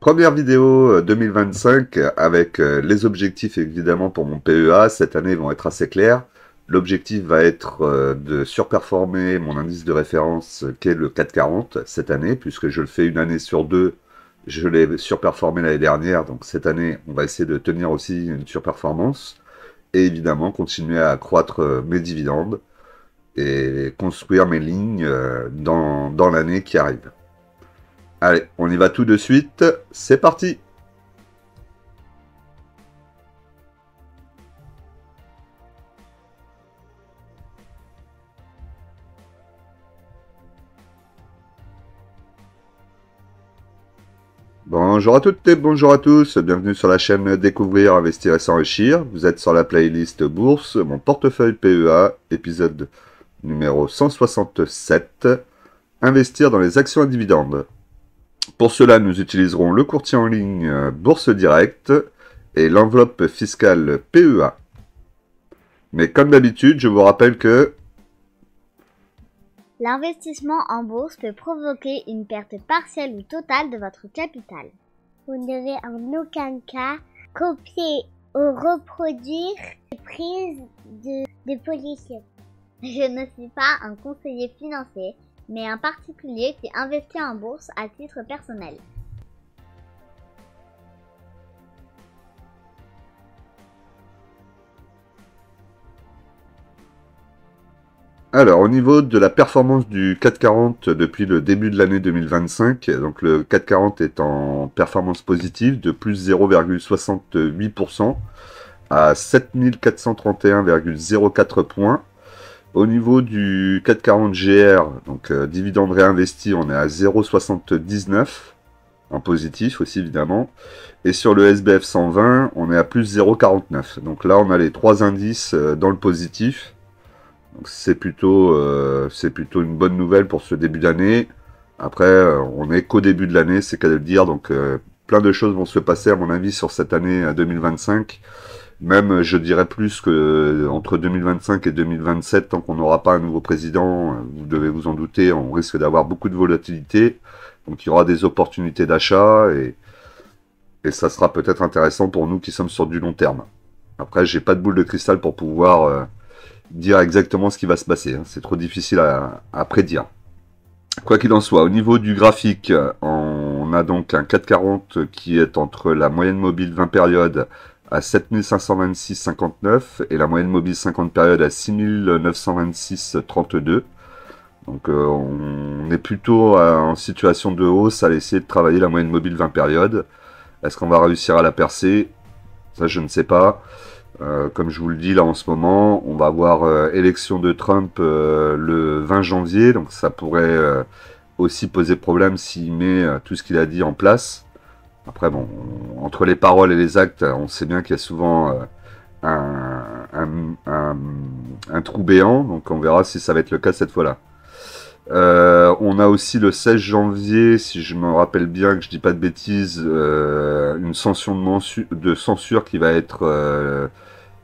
Première vidéo 2025 avec les objectifs évidemment pour mon PEA. Cette année vont être assez clairs. L'objectif va être de surperformer mon indice de référence qui est le 440 cette année, puisque je le fais une année sur deux. Je l'ai surperformé l'année dernière, donc cette année on va essayer de tenir aussi une surperformance. Et évidemment continuer à accroître mes dividendes et construire mes lignes dans l'année qui arrive. Allez, on y va tout de suite, c'est parti! Bonjour à toutes et bonjour à tous, bienvenue sur la chaîne Découvrir, Investir et S'enrichir. Vous êtes sur la playlist Bourse, mon portefeuille PEA, épisode numéro 167, Investir dans les actions à dividendes. Pour cela, nous utiliserons le courtier en ligne Bourse Direct et l'enveloppe fiscale PEA. Mais comme d'habitude, je vous rappelle que l'investissement en bourse peut provoquer une perte partielle ou totale de votre capital. Vous ne devez en aucun cas copier ou reproduire les prises de position. Je ne suis pas un conseiller financier, mais un particulier qui investit en bourse à titre personnel. Alors, au niveau de la performance du 440 depuis le début de l'année 2025, donc le 440 est en performance positive de plus 0,68% à 7431,04 points. Au niveau du 440 GR, donc dividende réinvesti, on est à 0,79 en positif aussi évidemment. Et sur le SBF 120, on est à plus 0,49. Donc là, on a les trois indices dans le positif. C'est plutôt une bonne nouvelle pour ce début d'année. Après, on n'est qu'au début de l'année, c'est qu'à le dire. Donc, plein de choses vont se passer, à mon avis, sur cette année 2025. Même, je dirais plus que entre 2025 et 2027, tant qu'on n'aura pas un nouveau président, vous devez vous en douter, on risque d'avoir beaucoup de volatilité. Donc, il y aura des opportunités d'achat et ça sera peut-être intéressant pour nous qui sommes sur du long terme. Après, j'ai pas de boule de cristal pour pouvoir dire exactement ce qui va se passer. Hein. C'est trop difficile à prédire. Quoi qu'il en soit, au niveau du graphique, on a donc un 440 qui est entre la moyenne mobile 20 périodes à 7526,59 et la moyenne mobile 50 périodes à 6926,32. Donc on est plutôt en situation de hausse à essayer de travailler la moyenne mobile 20 périodes. Est-ce qu'on va réussir à la percer? Ça, je ne sais pas. Comme je vous le dis là en ce moment, on va avoir élection de Trump le 20 janvier, donc ça pourrait aussi poser problème s'il met tout ce qu'il a dit en place. Après bon, entre les paroles et les actes, on sait bien qu'il y a souvent un trou béant, donc on verra si ça va être le cas cette fois-là. On a aussi le 16 janvier, si je me rappelle bien que je dis pas de bêtises, une sanction de censure qui va être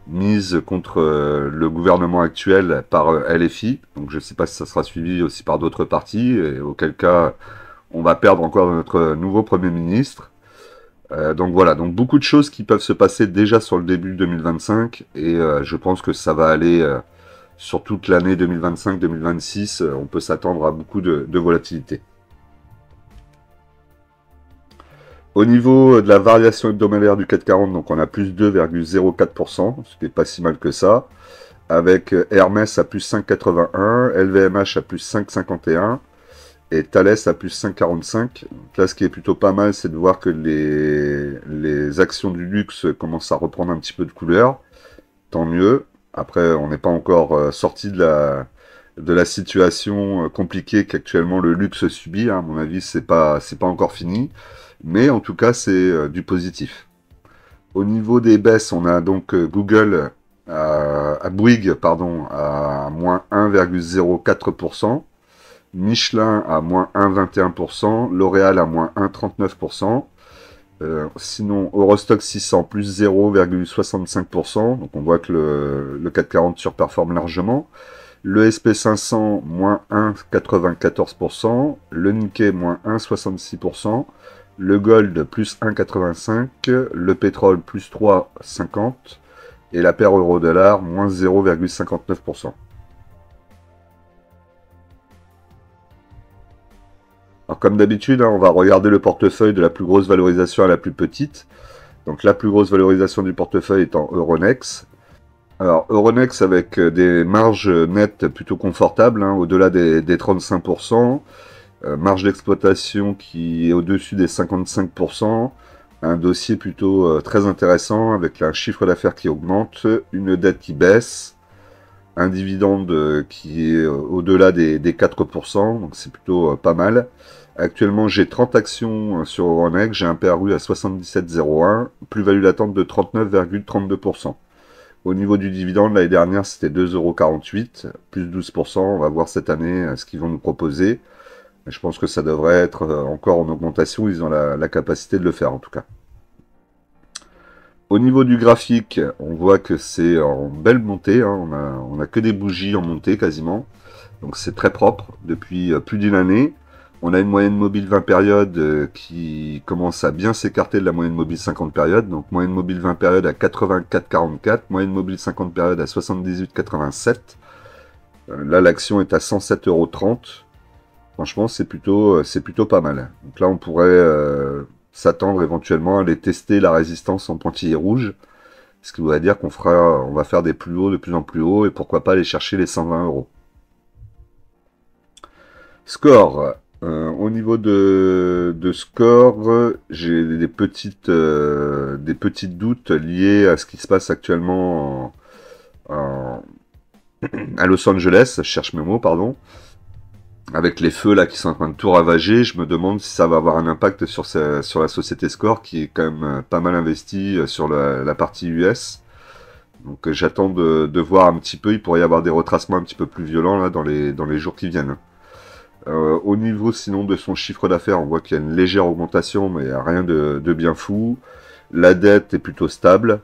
mise contre le gouvernement actuel par LFI. Donc je ne sais pas si ça sera suivi aussi par d'autres partis, et auquel cas on va perdre encore notre nouveau Premier ministre. Donc voilà, donc beaucoup de choses qui peuvent se passer déjà sur le début 2025, et je pense que ça va aller sur toute l'année 2025-2026, on peut s'attendre à beaucoup de volatilité. Au niveau de la variation hebdomadaire du 440, donc on a plus 2,04%, ce qui n'est pas si mal que ça, avec Hermès à plus 5,81, LVMH à plus 5,51 et Thales à plus 5,45. Là, ce qui est plutôt pas mal, c'est de voir que les actions du luxe commencent à reprendre un petit peu de couleur. Tant mieux. Après, on n'est pas encore sorti de la situation compliquée qu'actuellement le luxe subit. Hein. À mon avis, c'est pas encore fini. Mais en tout cas, c'est du positif. Au niveau des baisses, on a donc Google à Bouygues, pardon, à moins 1,04%, Michelin à moins 1,21%, L'Oréal à moins 1,39%, sinon Eurostock 600 plus 0,65%, donc on voit que le 440 surperforme largement. Le SP500 moins 1,94%, le Nikkei moins 1,66%, le gold plus 1,85, le pétrole plus 3,50 et la paire euro-dollar moins 0,59%. Alors comme d'habitude, on va regarder le portefeuille de la plus grosse valorisation à la plus petite. Donc la plus grosse valorisation du portefeuille est en Euronext. Alors Euronext avec des marges nettes plutôt confortables, au-delà des 35%. Marge d'exploitation qui est au-dessus des 55%, un dossier plutôt très intéressant avec un chiffre d'affaires qui augmente, une dette qui baisse, un dividende qui est au-delà des 4%, donc c'est plutôt pas mal. Actuellement j'ai 30 actions sur Euronext, j'ai un PRU à 77,01, plus-value latente de 39,32%. Au niveau du dividende, l'année dernière c'était 2,48 €, plus 12%, on va voir cette année ce qu'ils vont nous proposer. Je pense que ça devrait être encore en augmentation, ils ont la capacité de le faire en tout cas. Au niveau du graphique, on voit que c'est en belle montée, on a que des bougies en montée quasiment, donc c'est très propre depuis plus d'une année. On a une moyenne mobile 20 périodes qui commence à bien s'écarter de la moyenne mobile 50 périodes, donc moyenne mobile 20 périodes à 84,44, moyenne mobile 50 périodes à 78,87. Là l'action est à 107,30 €. Franchement, c'est plutôt pas mal. Donc là, on pourrait s'attendre éventuellement à aller tester la résistance en pointillé rouge, ce qui voudrait dire on va faire des plus hauts de plus en plus hauts et pourquoi pas aller chercher les 120 €. Score. Au niveau de score, j'ai des petits doutes liés à ce qui se passe actuellement à Los Angeles. Je cherche mes mots, pardon. Avec les feux là qui sont en train de tout ravager, je me demande si ça va avoir un impact sur la société Score qui est quand même pas mal investie sur la partie US. Donc j'attends de voir un petit peu, il pourrait y avoir des retracements un petit peu plus violents là dans les jours qui viennent. Au niveau sinon de son chiffre d'affaires, on voit qu'il y a une légère augmentation, mais rien de bien fou. La dette est plutôt stable.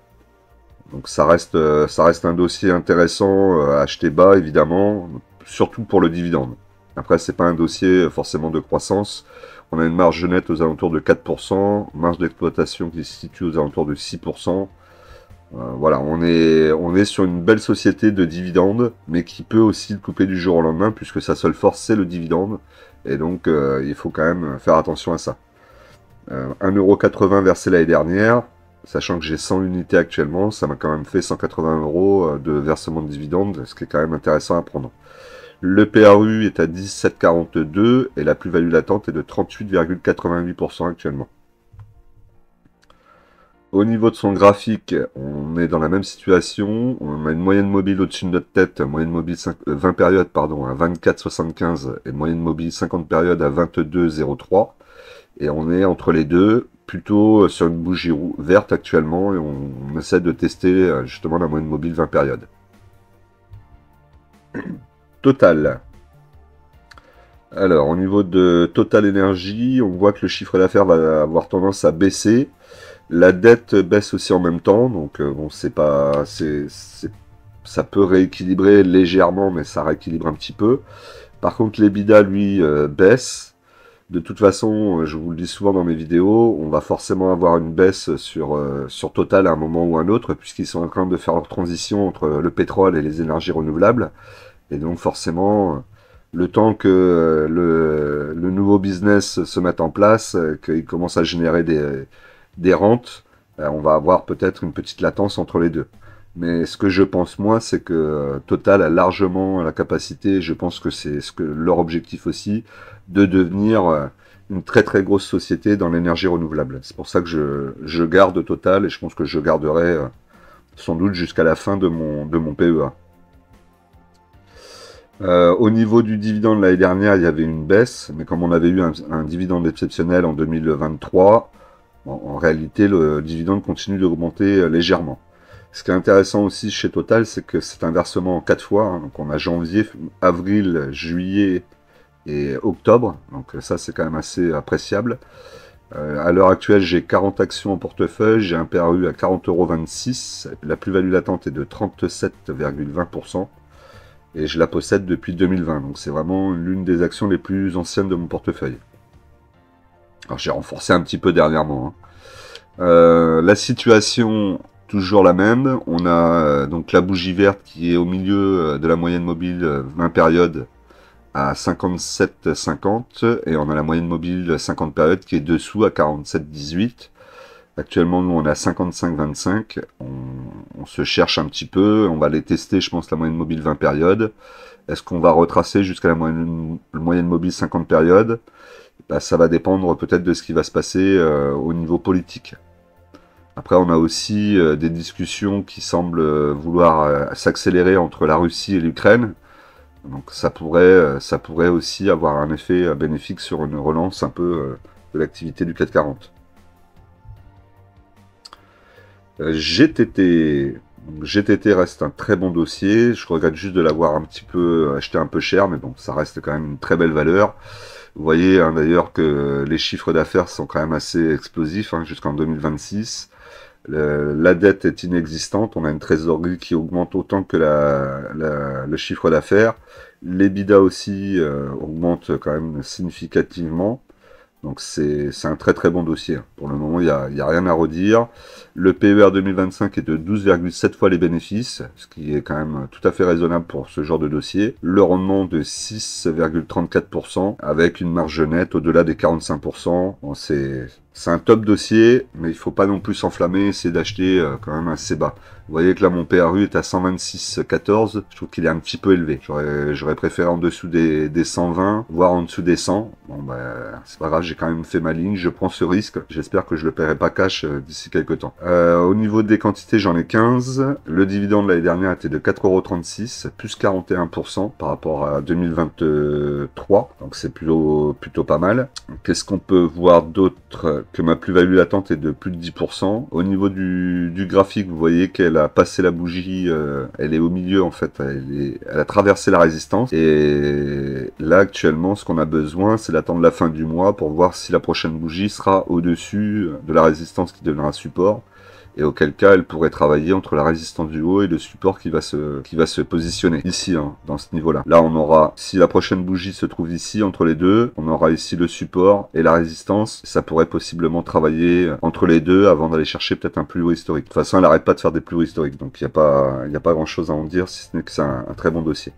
Donc ça reste un dossier intéressant à acheter bas évidemment, surtout pour le dividende. Après, c'est pas un dossier forcément de croissance. On a une marge nette aux alentours de 4%, marge d'exploitation qui se situe aux alentours de 6%. Voilà, on est sur une belle société de dividendes, mais qui peut aussi le couper du jour au lendemain, puisque sa seule force, c'est le dividende. Et donc, il faut quand même faire attention à ça. 1,80 € versé l'année dernière, sachant que j'ai 100 unités actuellement, ça m'a quand même fait 180 € de versement de dividendes, ce qui est quand même intéressant à prendre. Le PRU est à 17,42 et la plus-value latente est de 38,88% actuellement. Au niveau de son graphique, on est dans la même situation. On a une moyenne mobile au-dessus de notre tête, moyenne mobile 20 périodes pardon, à 24,75 et moyenne mobile 50 périodes à 22,03. Et on est entre les deux, plutôt sur une bougie verte actuellement, et on essaie de tester justement la moyenne mobile 20 périodes. Total. Alors, au niveau de Total Energy, on voit que le chiffre d'affaires va avoir tendance à baisser. La dette baisse aussi en même temps, donc bon, ça peut rééquilibrer légèrement, mais ça rééquilibre un petit peu. Par contre, l'EBITDA, lui, baisse. De toute façon, je vous le dis souvent dans mes vidéos, on va forcément avoir une baisse sur Total à un moment ou un autre, puisqu'ils sont en train de faire leur transition entre le pétrole et les énergies renouvelables. Et donc forcément, le temps que le nouveau business se mette en place, qu'il commence à générer des rentes, on va avoir peut-être une petite latence entre les deux. Mais ce que je pense moi, c'est que Total a largement la capacité, je pense que c'est leur objectif aussi, de devenir une très très grosse société dans l'énergie renouvelable. C'est pour ça que je garde Total et je pense que je garderai sans doute jusqu'à la fin de mon PEA. Au niveau du dividende l'année dernière, il y avait une baisse, mais comme on avait eu un dividende exceptionnel en 2023, en réalité le dividende continue d'augmenter légèrement. Ce qui est intéressant aussi chez Total, c'est que c'est un versement en 4 fois, donc on a janvier, avril, juillet et octobre, donc ça c'est quand même assez appréciable. À l'heure actuelle, j'ai 40 actions en portefeuille, j'ai un PRU à 40,26 €, la plus-value latente est de 37,20%. Et je la possède depuis 2020, donc c'est vraiment l'une des actions les plus anciennes de mon portefeuille. Alors j'ai renforcé un petit peu dernièrement, hein. La situation, toujours la même. On a donc la bougie verte qui est au milieu de la moyenne mobile 20 périodes à 57,50 et on a la moyenne mobile 50 périodes qui est dessous à 47,18. Actuellement, nous, on est à 55,25. On se cherche un petit peu. On va les tester, je pense, la moyenne mobile 20 périodes. Est-ce qu'on va retracer jusqu'à la moyenne mobile 50 périodes? Bah, ça va dépendre peut-être de ce qui va se passer au niveau politique. Après, on a aussi des discussions qui semblent vouloir s'accélérer entre la Russie et l'Ukraine. Donc ça pourrait aussi avoir un effet bénéfique sur une relance un peu de l'activité du CAC 40. GTT. Donc, GTT reste un très bon dossier. Je regrette juste de l'avoir un petit peu acheté un peu cher, mais bon, ça reste quand même une très belle valeur. Vous voyez hein, d'ailleurs que les chiffres d'affaires sont quand même assez explosifs hein, jusqu'en 2026. La dette est inexistante, on a une trésorerie qui augmente autant que le chiffre d'affaires. L'EBITDA aussi augmente quand même significativement. Donc c'est un très très bon dossier. Pour le moment, il n'y a rien à redire. Le PER 2025 est de 12,7 fois les bénéfices, ce qui est quand même tout à fait raisonnable pour ce genre de dossier. Le rendement de 6,34% avec une marge nette au-delà des 45%. Bon, c'est un top dossier, mais il ne faut pas non plus s'enflammer, essayer d'acheter quand même assez bas. Vous voyez que là, mon PRU est à 126,14. Je trouve qu'il est un petit peu élevé. J'aurais préféré en dessous des 120, voire en dessous des 100. Bon, bah, c'est pas grave, j'ai quand même fait ma ligne. Je prends ce risque. J'espère que je le paierai pas cash d'ici quelques temps. Au niveau des quantités, j'en ai 15. Le dividende l'année dernière était de 4,36 €, plus 41% par rapport à 2023. Donc c'est plutôt pas mal. Qu'est-ce qu'on peut voir d'autre? Que ma plus-value latente est de plus de 10%. Au niveau du graphique, vous voyez qu'elle a passé la bougie, elle est au milieu en fait, elle a traversé la résistance. Et là actuellement, ce qu'on a besoin, c'est d'attendre la fin du mois pour voir si la prochaine bougie sera au-dessus de la résistance qui deviendra support. Et auquel cas, elle pourrait travailler entre la résistance du haut et le support qui va se positionner ici, hein, dans ce niveau-là. Là, on aura, si la prochaine bougie se trouve ici, entre les deux, on aura ici le support et la résistance. Ça pourrait possiblement travailler entre les deux avant d'aller chercher peut-être un plus haut historique. De toute façon, elle n'arrête pas de faire des plus hauts historiques, donc il n'y a pas grand-chose à en dire, si ce n'est que c'est un très bon dossier.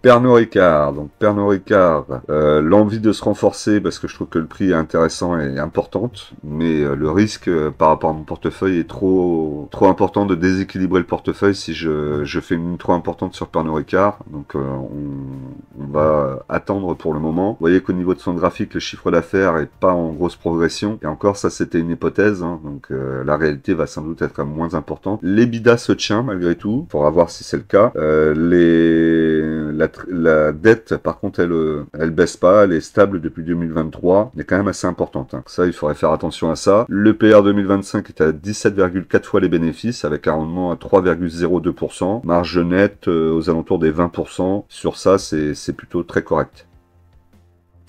Pernod Ricard, donc Pernod Ricard, l'envie de se renforcer parce que je trouve que le prix est intéressant et importante, mais le risque par rapport à mon portefeuille est trop important de déséquilibrer le portefeuille si je fais une ligne trop importante sur Pernod Ricard, donc on va attendre pour le moment. Vous voyez qu'au niveau de son graphique, le chiffre d'affaires est pas en grosse progression, et encore ça c'était une hypothèse, hein, donc la réalité va sans doute être moins importante. L'EBITDA se tient malgré tout, il faudra voir si c'est le cas. La dette, par contre, elle baisse pas, elle est stable depuis 2023, mais quand même assez importante. Hein. Ça, il faudrait faire attention à ça. Le PR 2025 est à 17,4 fois les bénéfices, avec un rendement à 3,02%. Marge nette aux alentours des 20%. Sur ça, c'est plutôt très correct.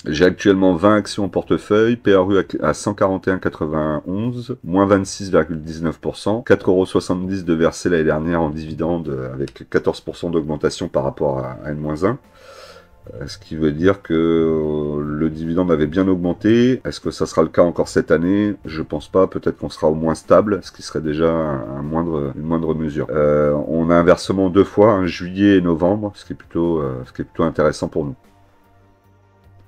J'ai actuellement 20 actions en portefeuille, PRU à 141,91, moins 26,19%, 4,70 € de versé l'année dernière en dividende avec 14% d'augmentation par rapport à N-1. Ce qui veut dire que le dividende avait bien augmenté. Est-ce que ça sera le cas encore cette année? Je pense pas, peut-être qu'on sera au moins stable, ce qui serait déjà une moindre mesure. On a un versement 2 fois, hein, juillet et novembre, ce qui est plutôt intéressant pour nous.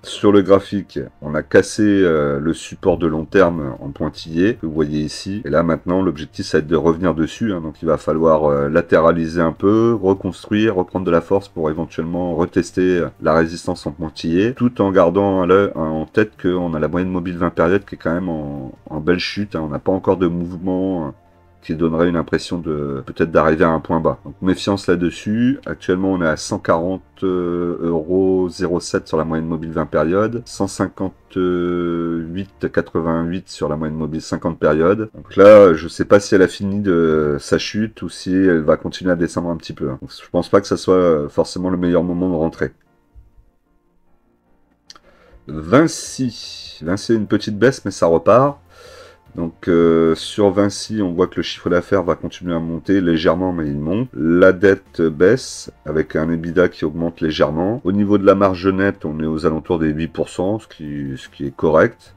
Sur le graphique, on a cassé le support de long terme en pointillé, que vous voyez ici. Et là maintenant, l'objectif, ça va être de revenir dessus. Hein, donc il va falloir latéraliser un peu, reconstruire, reprendre de la force pour éventuellement retester la résistance en pointillé, tout en gardant en tête qu'on a la moyenne mobile 20 périodes qui est quand même en belle chute. Hein, on n'a pas encore de mouvement qui donnerait une impression de peut-être d'arriver à un point bas. Donc méfiance là-dessus. Actuellement, on est à 140,07 € sur la moyenne mobile 20 périodes, 158,88 sur la moyenne mobile 50 périodes. Donc là, je sais pas si elle a fini de sa chute ou si elle va continuer à descendre un petit peu. Donc, je pense pas que ça soit forcément le meilleur moment de rentrer. Vinci a une petite baisse, mais ça repart. Donc sur Vinci, on voit que le chiffre d'affaires va continuer à monter légèrement, mais il monte. La dette baisse avec un EBITDA qui augmente légèrement. Au niveau de la marge nette, on est aux alentours des 8%, ce qui est correct.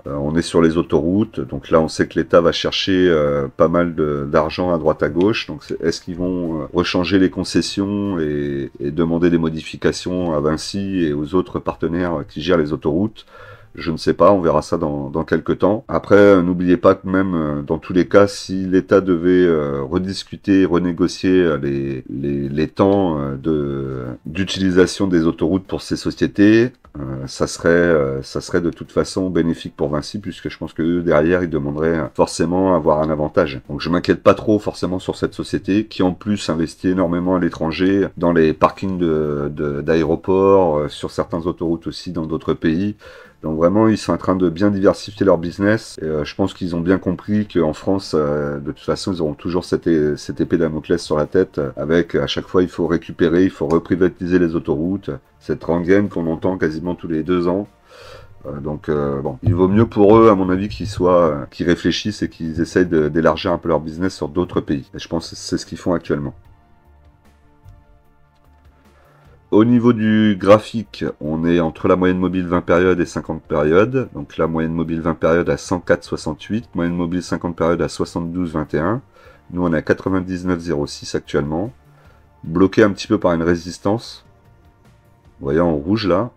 On est sur les autoroutes, donc là on sait que l'État va chercher pas mal d'argent à droite à gauche. Donc est-ce qu'ils vont rechanger les concessions et demander des modifications à Vinci et aux autres partenaires qui gèrent les autoroutes? Je ne sais pas, on verra ça dans quelques temps. Après, n'oubliez pas que même dans tous les cas, si l'État devait rediscuter, renégocier les temps d'utilisation des autoroutes pour ces sociétés, ça serait de toute façon bénéfique pour Vinci, puisque je pense que eux, derrière, ils demanderaient forcément avoir un avantage. Donc je m'inquiète pas trop forcément sur cette société, qui en plus investit énormément à l'étranger, dans les parkings d'aéroports, sur certaines autoroutes aussi dans d'autres pays. Donc vraiment, ils sont en train de bien diversifier leur business. Et, je pense qu'ils ont bien compris qu'en France, de toute façon, ils auront toujours cette épée Damoclès sur la tête, avec à chaque fois, il faut récupérer, il faut reprivatiser les autoroutes. Cette rengaine qu'on entend quasiment tous les 2 ans. Donc bon, il vaut mieux pour eux, à mon avis, qu'ils réfléchissent et qu'ils essayent d'élargir un peu leur business sur d'autres pays. Et je pense que c'est ce qu'ils font actuellement. Au niveau du graphique, on est entre la moyenne mobile 20 périodes et 50 périodes. Donc la moyenne mobile 20 périodes à 104,68, moyenne mobile 50 périodes à 72,21. Nous on est à 99,06 actuellement. Bloqué un petit peu par une résistance. Vous voyez en rouge là.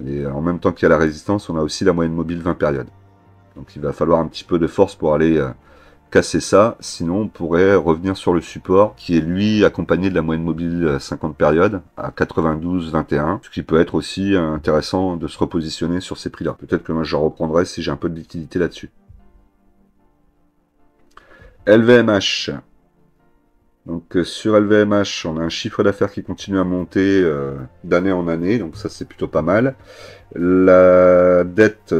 Et en même temps qu'il y a la résistance, on a aussi la moyenne mobile 20 périodes. Donc il va falloir un petit peu de force pour aller casser ça, sinon on pourrait revenir sur le support qui est lui accompagné de la moyenne mobile 50 périodes à 92,21, ce qui peut être aussi intéressant de se repositionner sur ces prix là. Peut-être que moi je reprendrai si j'ai un peu de liquidité là-dessus. LVMH. Donc sur LVMH, on a un chiffre d'affaires qui continue à monter d'année en année, donc ça c'est plutôt pas mal. La dette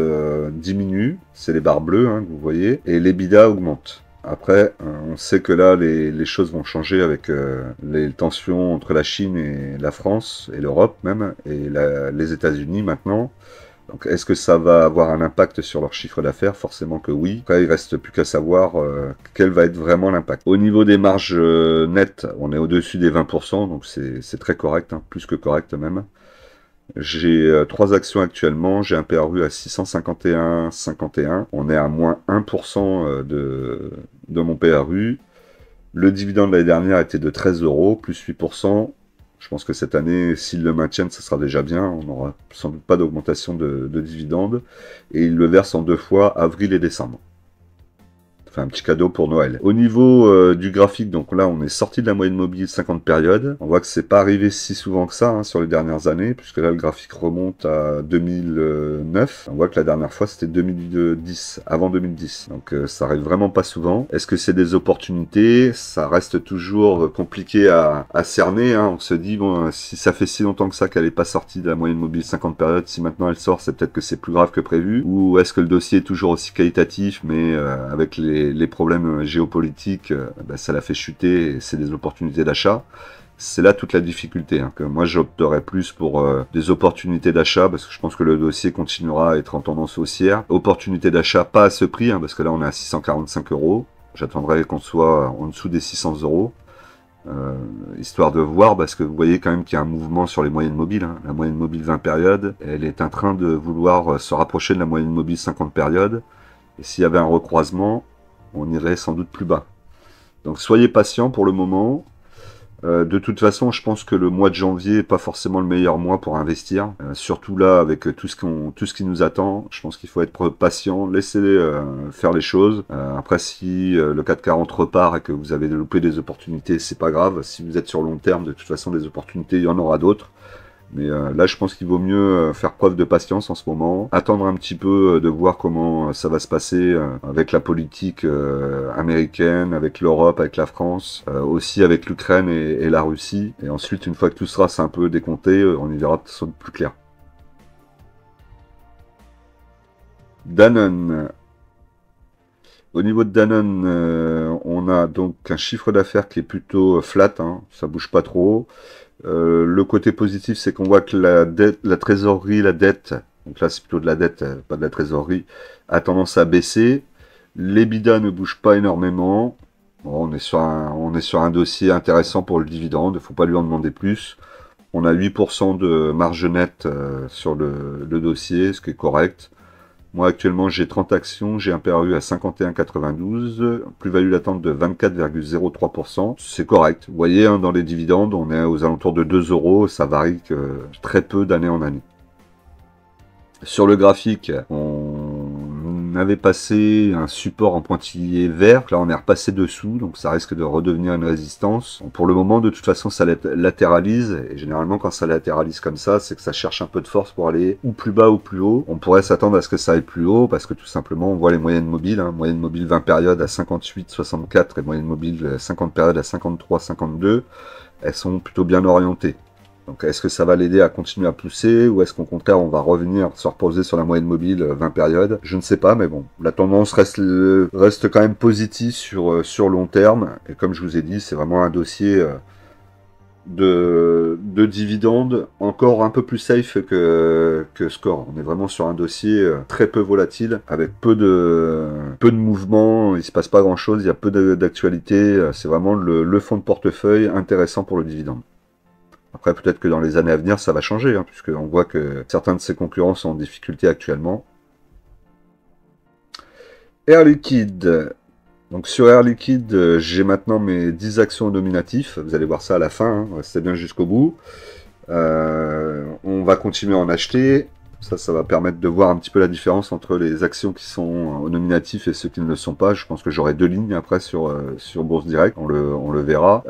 diminue, c'est les barres bleues que vous voyez, et l'EBITDA augmente. Après, on sait que là, les choses vont changer avec les tensions entre la Chine et la France, et l'Europe même, et les États-Unis maintenant. Donc, est-ce que ça va avoir un impact sur leur chiffre d'affaires? Forcément que oui. Après, il reste plus qu'à savoir quel va être vraiment l'impact. Au niveau des marges nettes, on est au-dessus des 20%, donc c'est très correct, plus que correct même. J'ai 3 actions actuellement, j'ai un PRU à 651,51. On est à moins 1% de mon PRU. Le dividende de l'année dernière était de 13 €, plus 8%. Je pense que cette année, s'ils le maintiennent, ça sera déjà bien. On n'aura sans doute pas d'augmentation de dividende. Et ils le versent en 2 fois, avril et décembre. Enfin, un petit cadeau pour Noël. Au niveau du graphique, donc là, on est sorti de la moyenne mobile 50 périodes. On voit que c'est pas arrivé si souvent que ça sur les dernières années, puisque là, le graphique remonte à 2009. On voit que la dernière fois, c'était 2010, avant 2010. Donc, ça arrive vraiment pas souvent. Est-ce que c'est des opportunités? Ça reste toujours compliqué à cerner. On se dit, bon, si ça fait si longtemps que ça qu'elle n'est pas sortie de la moyenne mobile 50 périodes, si maintenant elle sort, c'est peut-être que c'est plus grave que prévu. Ou est-ce que le dossier est toujours aussi qualitatif, mais avec les problèmes géopolitiques, ça la fait chuter et c'est des opportunités d'achat. C'est là toute la difficulté, que moi j'opterais plus pour des opportunités d'achat parce que je pense que le dossier continuera à être en tendance haussière. Opportunité d'achat pas à ce prix, parce que là on est à 645 €. J'attendrai qu'on soit en dessous des 600 €. Histoire de voir, parce que vous voyez quand même qu'il y a un mouvement sur les moyennes mobiles. La moyenne mobile 20 périodes, elle est en train de vouloir se rapprocher de la moyenne mobile 50 périodes. Et s'il y avait un recroisement, on irait sans doute plus bas. Donc soyez patient pour le moment. De toute façon, je pense que le mois de janvier n'est pas forcément le meilleur mois pour investir. Surtout là, avec tout ce qui nous attend, je pense qu'il faut être patient, laisser faire les choses. Après, si le CAC 40 repart et que vous avez loupé des opportunités, c'est pas grave. Si vous êtes sur long terme, de toute façon, des opportunités, il y en aura d'autres. Mais là, je pense qu'il vaut mieux faire preuve de patience en ce moment, attendre un petit peu de voir comment ça va se passer avec la politique américaine, avec l'Europe, avec la France, aussi avec l'Ukraine et la Russie. Et ensuite, une fois que tout sera un peu décompté, on y verra sans doute plus clair. Danone. Au niveau de Danone, on a donc un chiffre d'affaires qui est plutôt flat, ça bouge pas trop. Le côté positif, c'est qu'on voit que la trésorerie, la dette, donc là c'est plutôt de la dette, pas de la trésorerie, a tendance à baisser. L'EBITDA ne bouge pas énormément. Bon, on est sur un dossier intéressant pour le dividende, il ne faut pas lui en demander plus. On a 8% de marge nette sur le dossier, ce qui est correct. Moi actuellement j'ai 30 actions, j'ai un PRU à 51,92, plus-value latente de 24,03%, c'est correct. Vous voyez, hein, dans les dividendes, on est aux alentours de 2 euros, ça varie que très peu d'année en année. Sur le graphique, on avait passé un support en pointillé vert, là on est repassé dessous, donc ça risque de redevenir une résistance. Bon, pour le moment, de toute façon, ça latéralise, et généralement quand ça latéralise comme ça, c'est que ça cherche un peu de force pour aller ou plus bas ou plus haut. On pourrait s'attendre à ce que ça aille plus haut, parce que tout simplement, on voit les moyennes mobiles, hein, moyenne mobile 20 périodes à 58,64 et moyenne mobile 50 périodes à 53,52, elles sont plutôt bien orientées. Donc est-ce que ça va l'aider à continuer à pousser ou est-ce qu'au contraire on va revenir se reposer sur la moyenne mobile 20 périodes? Je ne sais pas, mais bon, la tendance reste quand même positive sur long terme. Et comme je vous ai dit, c'est vraiment un dossier de dividendes encore un peu plus safe que Score. On est vraiment sur un dossier très peu volatile, avec peu de mouvements, il se passe pas grand chose, il y a peu d'actualité. C'est vraiment le fonds de portefeuille intéressant pour le dividende. Après, peut-être que dans les années à venir, ça va changer, hein, puisqu'on voit que certains de ses concurrents sont en difficulté actuellement. Air Liquide. Donc sur Air Liquide, j'ai maintenant mes 10 actions au nominatif. Vous allez voir ça à la fin, hein, restez bien jusqu'au bout. On va continuer à en acheter. Ça va permettre de voir un petit peu la différence entre les actions qui sont au nominatif et ceux qui ne le sont pas. Je pense que j'aurai 2 lignes après sur Bourse Direct, on le verra.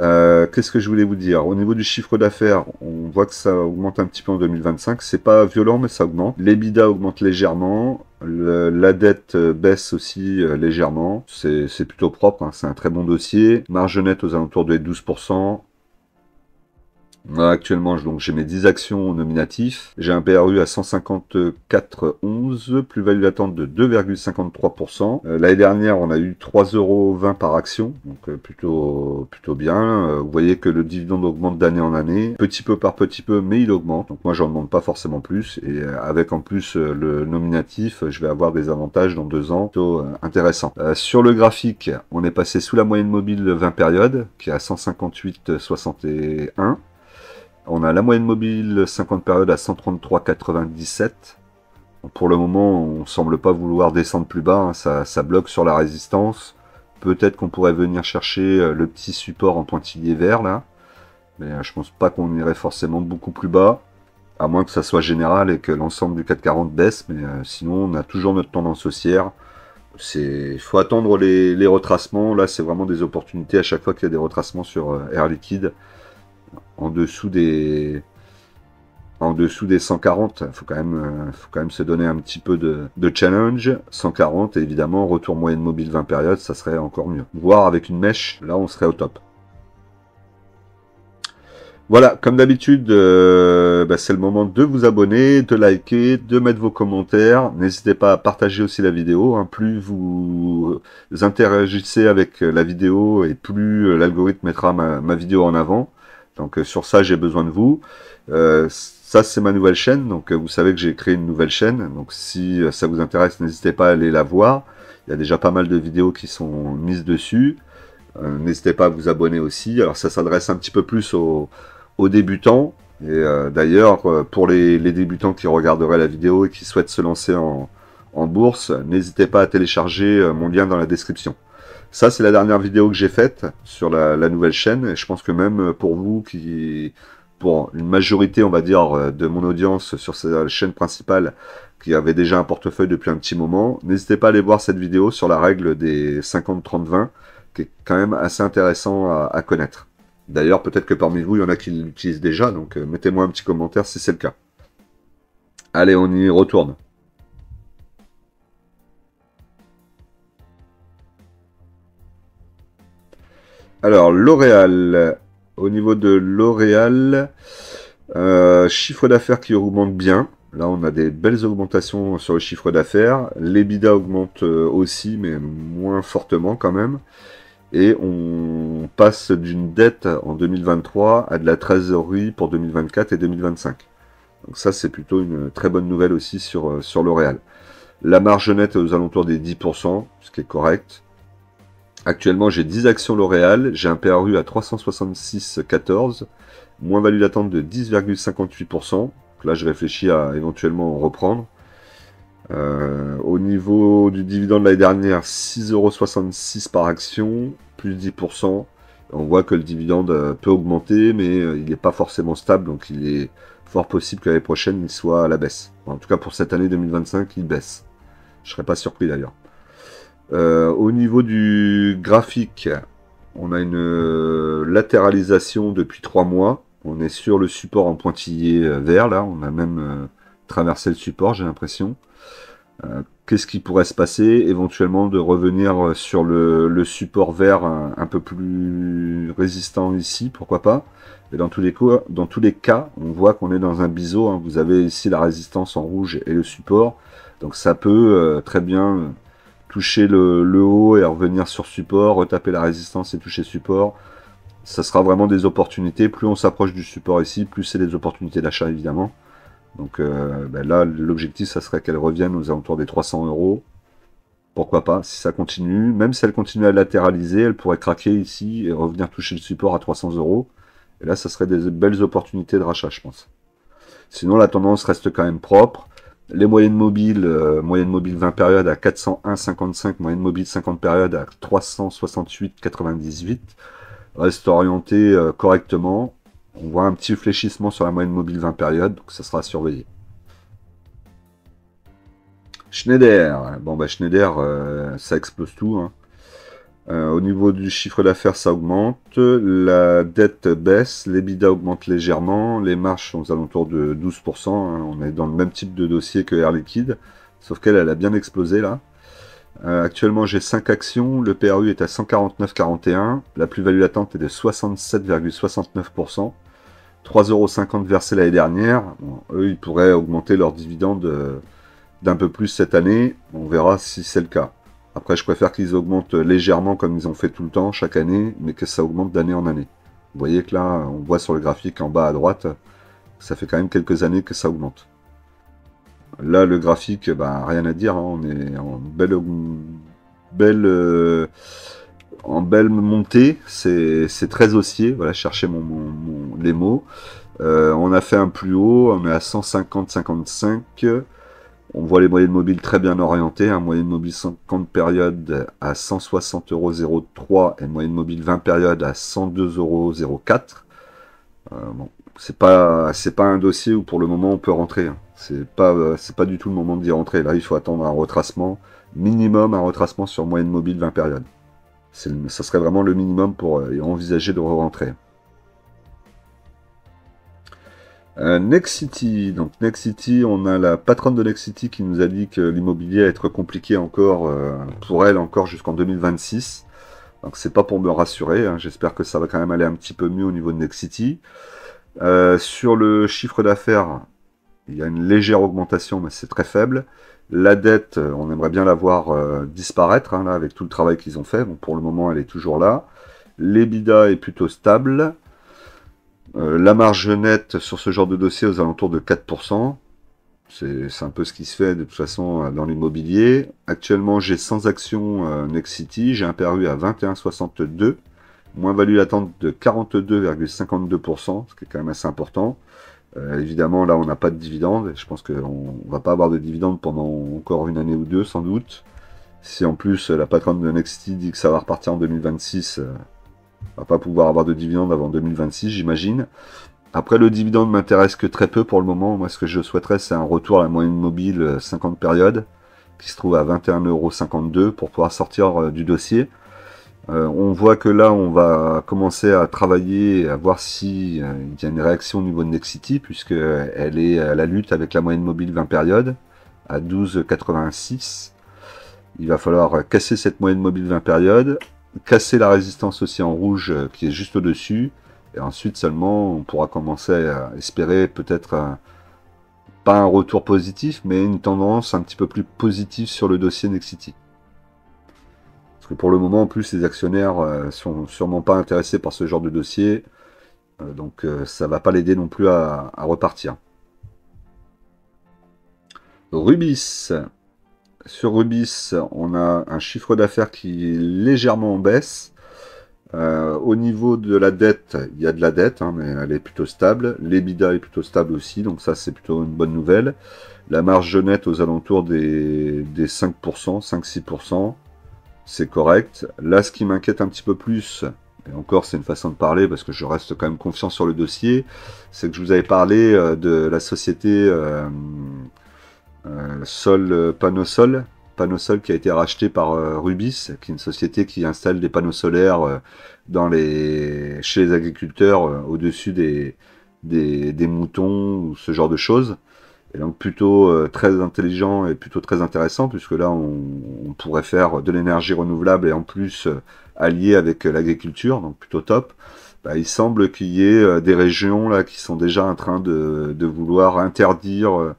Qu'est-ce que je voulais vous dire? Au niveau du chiffre d'affaires, on voit que ça augmente un petit peu en 2025. C'est pas violent, mais ça augmente. L'EBITDA augmente légèrement. La dette baisse aussi légèrement. C'est plutôt propre, hein. C'est un très bon dossier. Marge nette aux alentours de 12%. Actuellement, donc j'ai mes 10 actions au nominatif. J'ai un PRU à 154,11, plus-value latente de 2,53%. L'année dernière, on a eu 3,20 € par action, donc plutôt bien. Vous voyez que le dividende augmente d'année en année, petit peu par petit peu, mais il augmente. Donc moi, j'en demande pas forcément plus. Et avec en plus le nominatif, je vais avoir des avantages dans 2 ans, plutôt intéressant. Sur le graphique, on est passé sous la moyenne mobile 20 périodes, qui est à 158,61. On a la moyenne mobile 50 périodes à 133,97. Pour le moment, on semble pas vouloir descendre plus bas, hein. Ça bloque sur la résistance. Peut-être qu'on pourrait venir chercher le petit support en pointillé vert là. Mais je pense pas qu'on irait forcément beaucoup plus bas. À moins que ça soit général et que l'ensemble du CAC 40 baisse. Mais sinon, on a toujours notre tendance haussière. Il faut attendre les retracements. Là, c'est vraiment des opportunités à chaque fois qu'il y a des retracements sur Air Liquide. En dessous des 140, il faut quand même se donner un petit peu de challenge. 140, et évidemment, retour moyenne mobile 20 périodes, ça serait encore mieux. Voire avec une mèche, là, on serait au top. Voilà, comme d'habitude, c'est le moment de vous abonner, de liker, de mettre vos commentaires. N'hésitez pas à partager aussi la vidéo, hein. Plus vous interagissez avec la vidéo et plus l'algorithme mettra ma vidéo en avant. Donc sur ça, j'ai besoin de vous. Ça, c'est ma nouvelle chaîne. Donc vous savez que j'ai créé une nouvelle chaîne. Donc si ça vous intéresse, n'hésitez pas à aller la voir. Il y a déjà pas mal de vidéos qui sont mises dessus. N'hésitez pas à vous abonner aussi. Alors ça s'adresse un petit peu plus aux débutants. Et d'ailleurs, pour les débutants qui regarderaient la vidéo et qui souhaitent se lancer en bourse, n'hésitez pas à télécharger mon lien dans la description. Ça, c'est la dernière vidéo que j'ai faite sur la nouvelle chaîne. Et je pense que même pour vous, pour une majorité, on va dire, de mon audience sur cette chaîne principale, qui avait déjà un portefeuille depuis un petit moment, n'hésitez pas à aller voir cette vidéo sur la règle des 50-30-20, qui est quand même assez intéressant à connaître. D'ailleurs, peut-être que parmi vous, il y en a qui l'utilisent déjà, donc mettez-moi un petit commentaire si c'est le cas. Allez, on y retourne. Alors, L'Oréal, au niveau de L'Oréal, chiffre d'affaires qui augmente bien. Là, on a des belles augmentations sur le chiffre d'affaires. L'EBITDA augmente aussi, mais moins fortement quand même. Et on passe d'une dette en 2023 à de la trésorerie pour 2024 et 2025. Donc ça, c'est plutôt une très bonne nouvelle aussi sur L'Oréal. La marge nette est aux alentours des 10%, ce qui est correct. Actuellement, j'ai 10 actions L'Oréal, j'ai un PRU à 366,14, moins value latente de 10,58%. Là, je réfléchis à éventuellement reprendre. Au niveau du dividende de l'année dernière, 6,66 € par action, plus 10%. On voit que le dividende peut augmenter, mais il n'est pas forcément stable, donc il est fort possible que l'année prochaine, il soit à la baisse. En tout cas, pour cette année 2025, il baisse. Je ne serais pas surpris d'ailleurs. Au niveau du graphique, on a une latéralisation depuis 3 mois. On est sur le support en pointillé vert, là. On a même traversé le support, j'ai l'impression. Qu'est-ce qui pourrait se passer? Éventuellement de revenir sur le support vert un peu plus résistant ici, pourquoi pas. Et dans tous les cas, on voit qu'on est dans un biseau, hein. Vous avez ici la résistance en rouge et le support. Donc ça peut très bien toucher le haut et revenir sur support, retaper la résistance et toucher support. Ça sera vraiment des opportunités. Plus on s'approche du support ici, plus c'est des opportunités d'achat évidemment. Donc là, l'objectif, ça serait qu'elle revienne aux alentours des 300 €. Pourquoi pas, si ça continue. Même si elle continue à latéraliser, elle pourrait craquer ici et revenir toucher le support à 300 €. Et là, ça serait des belles opportunités de rachat, je pense. Sinon, la tendance reste quand même propre. Les moyennes mobiles 20 périodes à 401,55, moyenne mobile 50 périodes à 368,98, restent orientées correctement. On voit un petit fléchissement sur la moyenne mobile 20 périodes, donc ça sera surveillé. Schneider, bon bah Schneider, ça explose tout, hein. Au niveau du chiffre d'affaires, ça augmente, la dette baisse, l'EBITDA augmente légèrement, les marges sont aux alentours de 12%, hein. On est dans le même type de dossier que Air Liquide, sauf qu'elle a bien explosé là. Actuellement, j'ai 5 actions, le PRU est à 149,41, la plus-value latente est de 67,69%, 3,50 € versés l'année dernière. Bon, eux, ils pourraient augmenter leur dividende d'un peu plus cette année, on verra si c'est le cas. Après, je préfère qu'ils augmentent légèrement comme ils ont fait tout le temps, chaque année, mais que ça augmente d'année en année. Vous voyez que là, on voit sur le graphique en bas à droite, ça fait quand même quelques années que ça augmente. Là, le graphique, bah, rien à dire, hein, on est en belle montée, c'est très haussier, voilà, cherchez les mots. On a fait un plus haut, on est à 150,55. On voit les moyennes mobiles très bien orientées, hein, moyenne mobile 50 périodes à 160,03 € et moyenne mobile 20 périodes à 102,04 €. Bon, c'est pas un dossier où pour le moment on peut rentrer, hein. C'est pas du tout le moment d'y rentrer. Là, il faut attendre un retracement, minimum un retracement sur moyenne mobile 20 périodes. Ça serait vraiment le minimum pour envisager de re-rentrer. Nexity, donc Nexity, on a la patronne de Nexity qui nous a dit que l'immobilier va être compliqué encore pour elle encore jusqu'en 2026. Donc c'est pas pour me rassurer, hein. J'espère que ça va quand même aller un petit peu mieux au niveau de Nexity. Sur le chiffre d'affaires, il y a une légère augmentation, mais c'est très faible. La dette, on aimerait bien la voir disparaître, hein, là, avec tout le travail qu'ils ont fait. Bon, pour le moment, elle est toujours là. L'EBITDA est plutôt stable. La marge nette sur ce genre de dossier aux alentours de 4%. C'est un peu ce qui se fait de toute façon dans l'immobilier. Actuellement, j'ai 100 actions Nexity. J'ai un PRU à 21,62. Moins-value latente de 42,52%, ce qui est quand même assez important. Évidemment, là, on n'a pas de dividende. Je pense qu'on ne va pas avoir de dividende pendant encore une année ou deux, sans doute. Si en plus, la patronne de Nexity dit que ça va repartir en 2026, on va pas pouvoir avoir de dividende avant 2026, j'imagine. Après, le dividende m'intéresse que très peu pour le moment. Moi, ce que je souhaiterais, c'est un retour à la moyenne mobile 50 périodes, qui se trouve à 21,52 € pour pouvoir sortir du dossier. On voit que là, on va commencer à travailler, à voir si il y a une réaction au niveau de Nexity, puisqu'elle est à la lutte avec la moyenne mobile 20 périodes, à 12,86. Il va falloir casser cette moyenne mobile 20 périodes, casser la résistance aussi en rouge qui est juste au-dessus, et ensuite seulement on pourra commencer à espérer peut-être pas un retour positif, mais une tendance un petit peu plus positive sur le dossier Nexity. Parce que pour le moment, en plus, les actionnaires sont sûrement pas intéressés par ce genre de dossier. Donc ça va pas l'aider non plus à repartir. Rubis. Sur Rubis, on a un chiffre d'affaires qui est légèrement en baisse. Au niveau de la dette, il y a de la dette, hein, mais elle est plutôt stable. L'EBITDA est plutôt stable aussi, donc ça c'est plutôt une bonne nouvelle. La marge nette aux alentours des 5%, 5-6%, c'est correct. Là, ce qui m'inquiète un petit peu plus, et encore c'est une façon de parler parce que je reste quand même confiant sur le dossier, c'est que je vous avais parlé de la société Panosol qui a été racheté par Rubis, qui est une société qui installe des panneaux solaires chez les agriculteurs au-dessus des moutons ou ce genre de choses. Et donc plutôt très intelligent et plutôt très intéressant, puisque là on pourrait faire de l'énergie renouvelable et en plus allié avec l'agriculture, donc plutôt top. Bah, il semble qu'il y ait des régions là qui sont déjà en train de vouloir interdire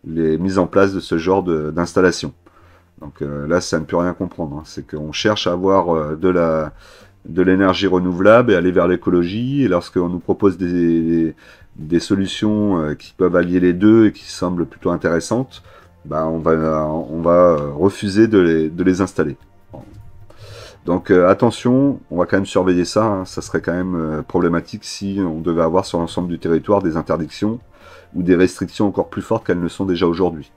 les mises en place de ce genre d'installation. Donc là, ça ne peut rien comprendre. Hein. C'est qu'on cherche à avoir de l'énergie renouvelable et aller vers l'écologie. Et lorsqu'on nous propose des solutions qui peuvent allier les deux et qui semblent plutôt intéressantes, bah on va refuser de les installer. Donc attention, on va quand même surveiller ça. Hein. Ça serait quand même problématique si on devait avoir sur l'ensemble du territoire des interdictions ou des restrictions encore plus fortes qu'elles ne sont déjà aujourd'hui.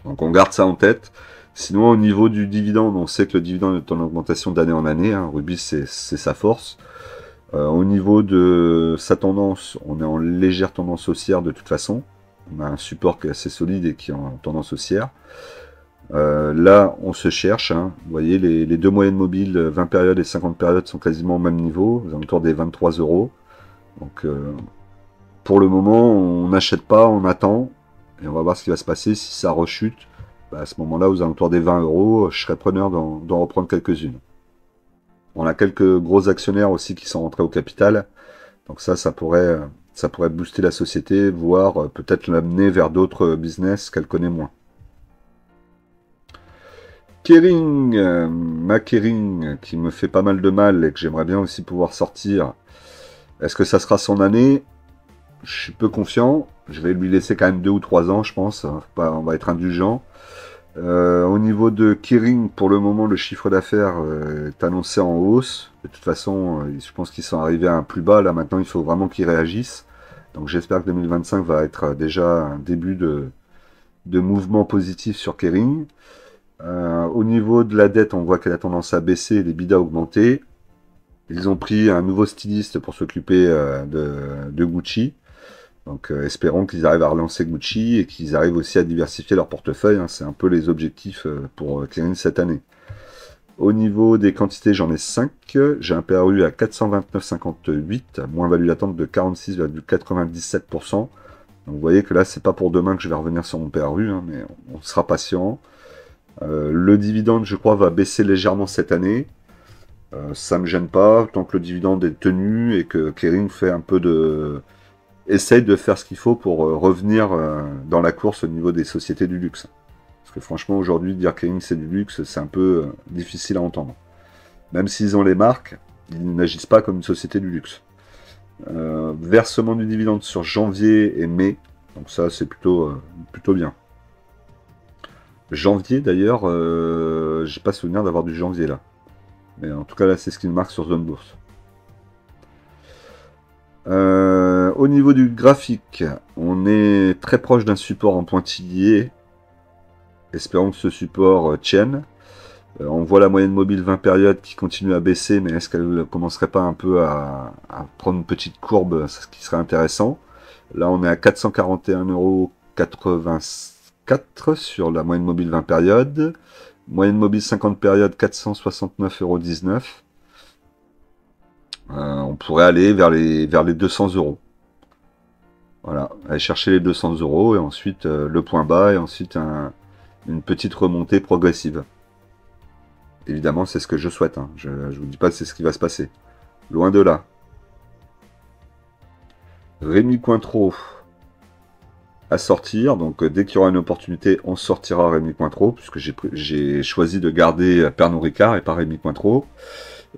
Donc on garde ça en tête. Sinon, au niveau du dividende, on sait que le dividende est en augmentation d'année en année. Hein. Rubis, c'est sa force. Au niveau de sa tendance, on est en légère tendance haussière de toute façon. On a un support qui est assez solide et qui est en tendance haussière. Là, on se cherche. Hein. Vous voyez, les deux moyennes mobiles, 20 périodes et 50 périodes, sont quasiment au même niveau, aux alentours des 23 €. Donc, pour le moment, on n'achète pas, on attend. Et on va voir ce qui va se passer. Si ça rechute, bah à ce moment-là, aux alentours des 20 €, je serais preneur d'en reprendre quelques-unes. On a quelques gros actionnaires aussi qui sont rentrés au capital. Donc ça pourrait booster la société, voire peut-être l'amener vers d'autres business qu'elle connaît moins. Kering, ma Kering, qui me fait pas mal de mal et que j'aimerais bien aussi pouvoir sortir. Est-ce que ça sera son année ? Je suis peu confiant. Je vais lui laisser quand même 2 ou 3 ans, je pense. On va être indulgent. Au niveau de Kering, pour le moment, le chiffre d'affaires est annoncé en hausse. De toute façon, je pense qu'ils sont arrivés à un plus bas. Là, maintenant, il faut vraiment qu'ils réagissent. Donc, j'espère que 2025 va être déjà un début de mouvement positif sur Kering. Au niveau de la dette, on voit qu'elle a tendance à baisser et les bidas à augmenter. Ils ont pris un nouveau styliste pour s'occuper de Gucci. Donc espérons qu'ils arrivent à relancer Gucci et qu'ils arrivent aussi à diversifier leur portefeuille. Hein. C'est un peu les objectifs pour Kering cette année. Au niveau des quantités, j'en ai 5. J'ai un PRU à 429,58, moins value latente de 46,97%. Donc vous voyez que là, c'est pas pour demain que je vais revenir sur mon PRU, hein, mais on sera patient. Le dividende, je crois, va baisser légèrement cette année. Ça me gêne pas, tant que le dividende est tenu et que Kering fait un peu essaye de faire ce qu'il faut pour revenir dans la course au niveau des sociétés du luxe. Parce que franchement, aujourd'hui, dire Kering c'est du luxe, c'est un peu difficile à entendre. Même s'ils ont les marques, ils n'agissent pas comme une société du luxe. Versement du dividende sur janvier et mai, donc ça c'est plutôt bien. Janvier d'ailleurs, j'ai pas souvenir d'avoir du janvier là. Mais en tout cas là c'est ce qu'il marque sur Zone Bourse. Au niveau du graphique, on est très proche d'un support en pointillé. Espérons que ce support tienne. On voit la moyenne mobile 20 périodes qui continue à baisser, mais est-ce qu'elle ne commencerait pas un peu à prendre une petite courbe, ce qui serait intéressant. Là on est à 441,84 € sur la moyenne mobile 20 périodes. Moyenne mobile 50 périodes 469,19 €. On pourrait aller vers les 200 €. Voilà, aller chercher les 200 € et ensuite le point bas et ensuite une petite remontée progressive. Évidemment, c'est ce que je souhaite. Hein. Je ne vous dis pas que c'est ce qui va se passer. Loin de là. Rémy Cointreau à sortir. Donc dès qu'il y aura une opportunité, on sortira Rémy Cointreau, puisque j'ai choisi de garder Pernod Ricard et pas Rémy Cointreau.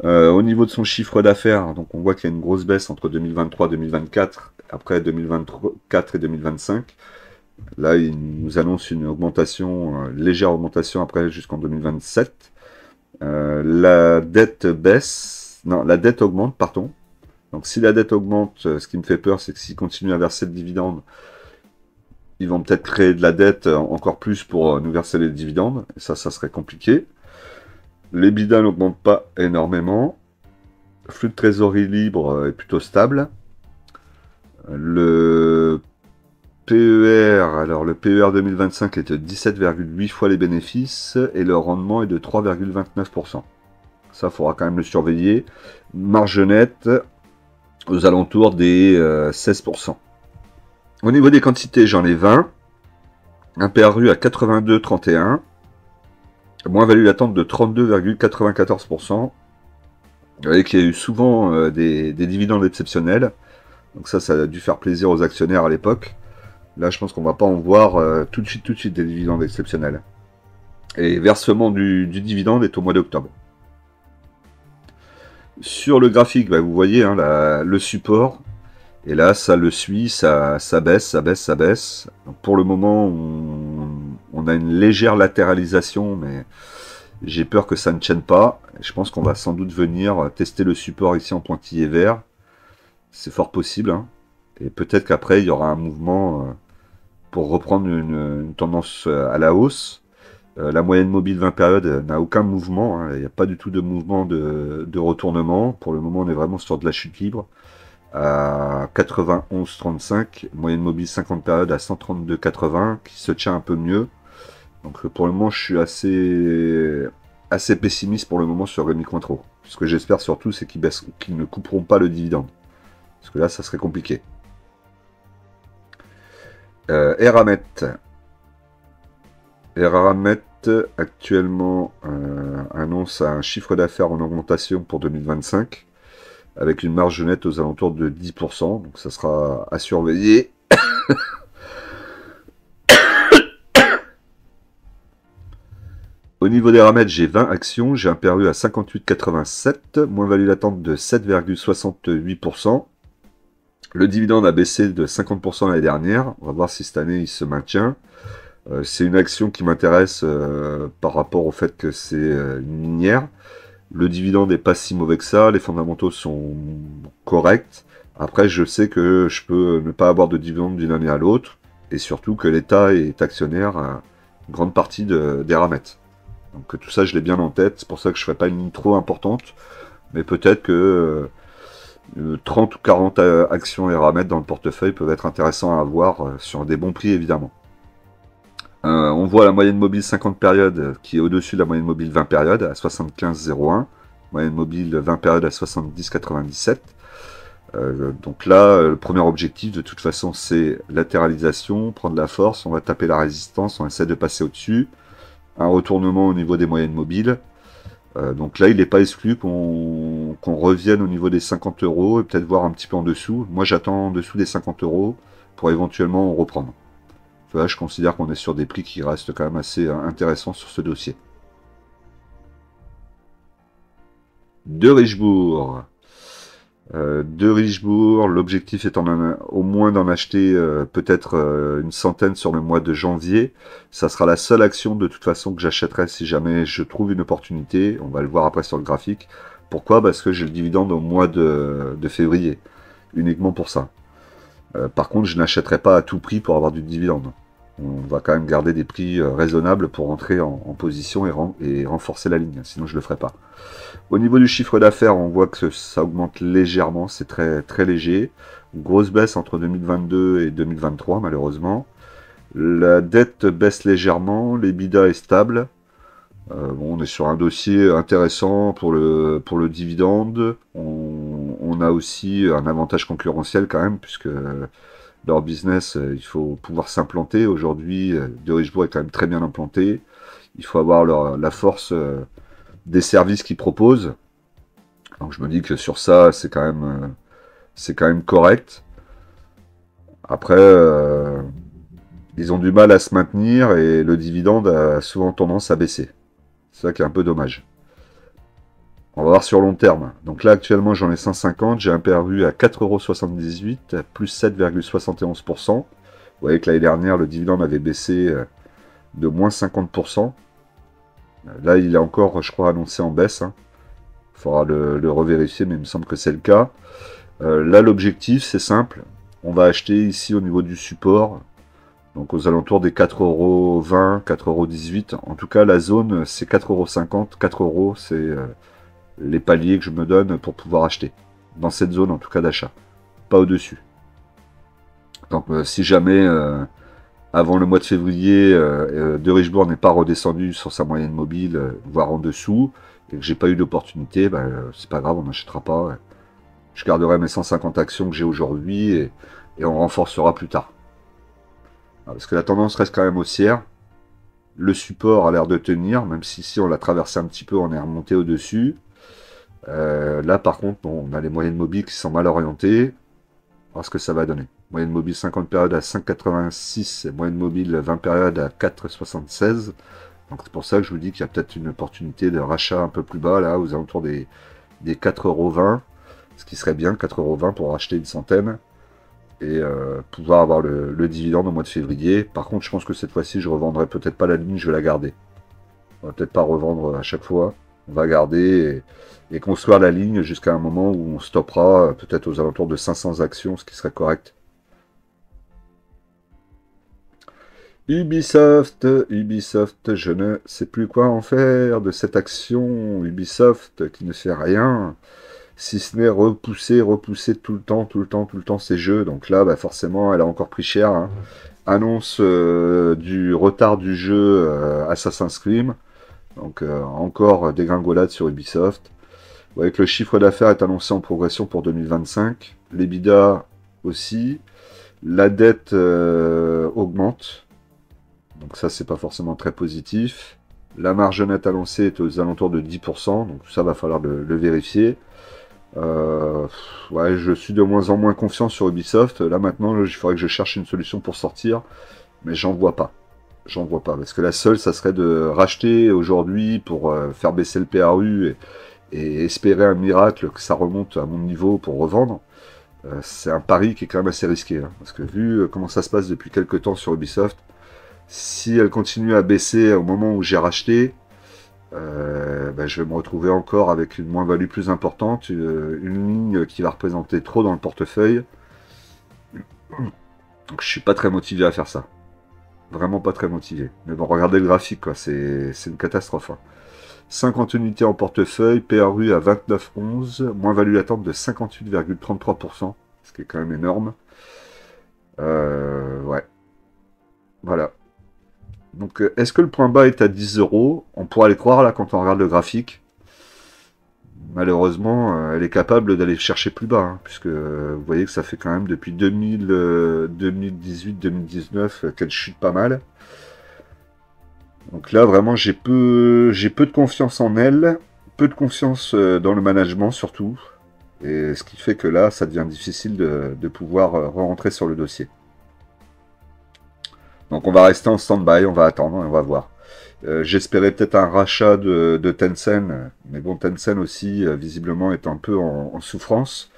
Au niveau de son chiffre d'affaires, donc on voit qu'il y a une grosse baisse entre 2023 et 2024, après 2024 et 2025. Là, il nous annonce une augmentation, légère augmentation après jusqu'en 2027. La dette baisse, non, la dette augmente, pardon. Donc si la dette augmente, ce qui me fait peur, c'est que s'ils continuent à verser le dividende, ils vont peut-être créer de la dette encore plus pour nous verser les dividendes. Et ça serait compliqué. L'EBITDA n'augmente pas énormément. Le flux de trésorerie libre est plutôt stable. Le PER, alors le PER 2025 est de 17,8 fois les bénéfices et le rendement est de 3,29%. Ça, il faudra quand même le surveiller. Marge nette aux alentours des 16%. Au niveau des quantités, j'en ai 20. Un PRU à 82,31. Moins-value latente de 32,94%. Vous voyez qu'il y a eu souvent des dividendes exceptionnels. Donc ça a dû faire plaisir aux actionnaires à l'époque. Là, je pense qu'on va pas en voir tout de suite des dividendes exceptionnels. Et versement du dividende est au mois d'octobre. Sur le graphique, vous voyez le support. Et là, ça le suit, ça baisse. Donc, pour le moment, on a une légère latéralisation, mais j'ai peur que ça ne tienne pas. Je pense qu'on va sans doute venir tester le support ici en pointillé vert. C'est fort possible. Et peut-être qu'après, il y aura un mouvement pour reprendre une tendance à la hausse. La moyenne mobile 20 périodes n'a aucun mouvement. Il n'y a pas du tout de mouvement de retournement. Pour le moment, on est vraiment sur de la chute libre. À 91,35, moyenne mobile 50 périodes à 132,80, qui se tient un peu mieux. Donc pour le moment, je suis assez pessimiste pour le moment sur Rémi Cointreau. Ce que j'espère surtout, c'est qu'ils ne couperont pas le dividende. Parce que là, ça serait compliqué. Eramet. Eramet actuellement annonce un chiffre d'affaires en augmentation pour 2025. Avec une marge nette aux alentours de 10%, donc ça sera à surveiller. Au niveau des ramètres, j'ai 20 actions, j'ai un PRU à 58,87, moins-value latente de 7,68%. Le dividende a baissé de 50% l'année dernière, on va voir si cette année il se maintient. C'est une action qui m'intéresse par rapport au fait que c'est une minière. Le dividende n'est pas si mauvais que ça, les fondamentaux sont corrects. Après, je sais que je peux ne pas avoir de dividende d'une année à l'autre, et surtout que l'État est actionnaire à une grande partie d'Eramet. Donc tout ça, je l'ai bien en tête, c'est pour ça que je ne ferai pas une ligne trop importante, mais peut-être que 30 ou 40 actions Eramet dans le portefeuille peuvent être intéressants à avoir sur des bons prix, évidemment. On voit la moyenne mobile 50 périodes qui est au-dessus de la moyenne mobile 20 périodes à 75,01. Moyenne mobile 20 périodes à 70,97. Donc là, le premier objectif de toute façon c'est latéralisation, prendre la force, on va taper la résistance, on essaie de passer au-dessus. Un retournement au niveau des moyennes mobiles. Donc là, il n'est pas exclu qu'on revienne au niveau des 50 € et peut-être voir un petit peu en dessous. Moi, j'attends en dessous des 50 € pour éventuellement reprendre. Là, je considère qu'on est sur des prix qui restent quand même assez intéressants sur ce dossier. De Richebourg. L'objectif étant au moins d'en acheter peut-être une centaine sur le mois de janvier. Ça sera la seule action de toute façon que j'achèterai si jamais je trouve une opportunité. On va le voir après sur le graphique. Pourquoi? Parce que j'ai le dividende au mois de février. Uniquement pour ça. Par contre, je n'achèterai pas à tout prix pour avoir du dividende. On va quand même garder des prix raisonnables pour entrer en position et renforcer la ligne. Sinon, je ne le ferai pas. Au niveau du chiffre d'affaires, on voit que ça augmente légèrement. C'est très, très léger. Une grosse baisse entre 2022 et 2023, malheureusement. La dette baisse légèrement. L'EBITDA est stable. Bon, on est sur un dossier intéressant pour le dividende. On a aussi un avantage concurrentiel quand même, puisque leur business, il faut pouvoir s'implanter. Aujourd'hui, De Richebourg est quand même très bien implanté. Il faut avoir la force des services qu'ils proposent. Donc je me dis que sur ça, c'est quand même correct. Après, ils ont du mal à se maintenir et le dividende a souvent tendance à baisser. C'est ça qui est un peu dommage. On va voir sur long terme. Donc là, actuellement, j'en ai 150. J'ai un PRU à 4,78 €, plus 7,71%. Vous voyez que l'année dernière, le dividende avait baissé de moins 50%. Là, il est encore, je crois, annoncé en baisse. Il faudra le revérifier, mais il me semble que c'est le cas. Là, l'objectif, c'est simple. On va acheter ici au niveau du support, donc aux alentours des 4,20 €, 4,18 €. En tout cas, la zone, c'est 4,50 €. 4 €, c'est les paliers que je me donne pour pouvoir acheter. Dans cette zone, en tout cas, d'achat. Pas au-dessus. Donc, si jamais, avant le mois de février, de Richebourg n'est pas redescendu sur sa moyenne mobile, voire en dessous, et que j'ai pas eu d'opportunité, c'est pas grave, on n'achètera pas. Je garderai mes 150 actions que j'ai aujourd'hui et on renforcera plus tard. Parce que la tendance reste quand même haussière. Le support a l'air de tenir, même si ici on l'a traversé un petit peu, on est remonté au-dessus. Là par contre, bon, on a les moyennes mobiles qui sont mal orientées. On va voir ce que ça va donner. Moyenne mobile 50 périodes à 5,86 et moyenne mobile 20 périodes à 4,76. Donc c'est pour ça que je vous dis qu'il y a peut-être une opportunité de rachat un peu plus bas, là, aux alentours des 4,20 €. Ce qui serait bien, 4,20 € pour racheter une centaine. Et pouvoir avoir le dividende au mois de février. Par contre, je pense que cette fois-ci, je revendrai peut-être pas la ligne, je vais la garder. On va peut-être pas revendre à chaque fois. On va garder et construire la ligne jusqu'à un moment où on stoppera peut-être aux alentours de 500 actions, ce qui serait correct. Ubisoft, je ne sais plus quoi en faire de cette action. Ubisoft qui ne fait rien. Si ce n'est repousser tout le temps ces jeux. Donc là, forcément, elle a encore pris cher. Hein. Annonce du retard du jeu Assassin's Creed. Donc encore dégringolade sur Ubisoft. Vous voyez que le chiffre d'affaires est annoncé en progression pour 2025. L'EBITDA aussi. La dette augmente. Donc ça, c'est pas forcément très positif. La marge nette annoncée est aux alentours de 10%. Donc tout ça, va falloir le vérifier. Ouais, je suis de moins en moins confiant sur Ubisoft. Là maintenant, il faudrait que je cherche une solution pour sortir, mais j'en vois pas. J'en vois pas, parce que la seule, ça serait de racheter aujourd'hui pour faire baisser le PRU et espérer un miracle que ça remonte à mon niveau pour revendre. C'est un pari qui est quand même assez risqué, hein, parce que vu comment ça se passe depuis quelques temps sur Ubisoft, si elle continue à baisser au moment où j'ai racheté, je vais me retrouver encore avec une moins-value plus importante, une ligne qui va représenter trop dans le portefeuille. Donc je suis pas très motivé à faire ça. Vraiment pas très motivé. Mais bon, regardez le graphique, quoi. C'est une catastrophe. Hein. 50 unités en portefeuille, PRU à 29,11, moins-value latente de 58,33%, ce qui est quand même énorme. Ouais. Voilà. Donc, est-ce que le point bas est à 10 €? On pourra les croire là quand on regarde le graphique. Malheureusement, elle est capable d'aller chercher plus bas, hein, puisque vous voyez que ça fait quand même depuis 2018-2019 qu'elle chute pas mal. Donc là, vraiment, j'ai peu de confiance en elle, peu de confiance dans le management surtout, et ce qui fait que là, ça devient difficile de pouvoir rentrer sur le dossier. Donc on va rester en stand-by, on va attendre et on va voir. J'espérais peut-être un rachat de Tencent, mais bon, Tencent aussi, visiblement, est un peu en souffrance.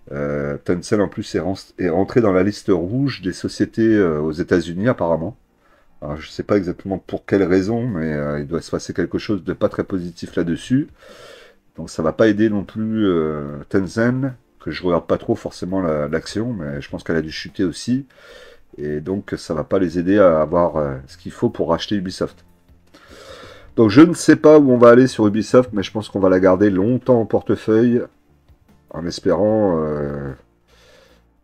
Tencent, en plus, est rentré dans la liste rouge des sociétés aux États-Unis, apparemment. Alors, je ne sais pas exactement pour quelle raison, mais il doit se passer quelque chose de pas très positif là-dessus. Donc ça va pas aider non plus Tencent, que je regarde pas trop forcément l'action, mais je pense qu'elle a dû chuter aussi. Et donc ça va pas les aider à avoir ce qu'il faut pour racheter Ubisoft. Donc je ne sais pas où on va aller sur Ubisoft, mais je pense qu'on va la garder longtemps en portefeuille, en espérant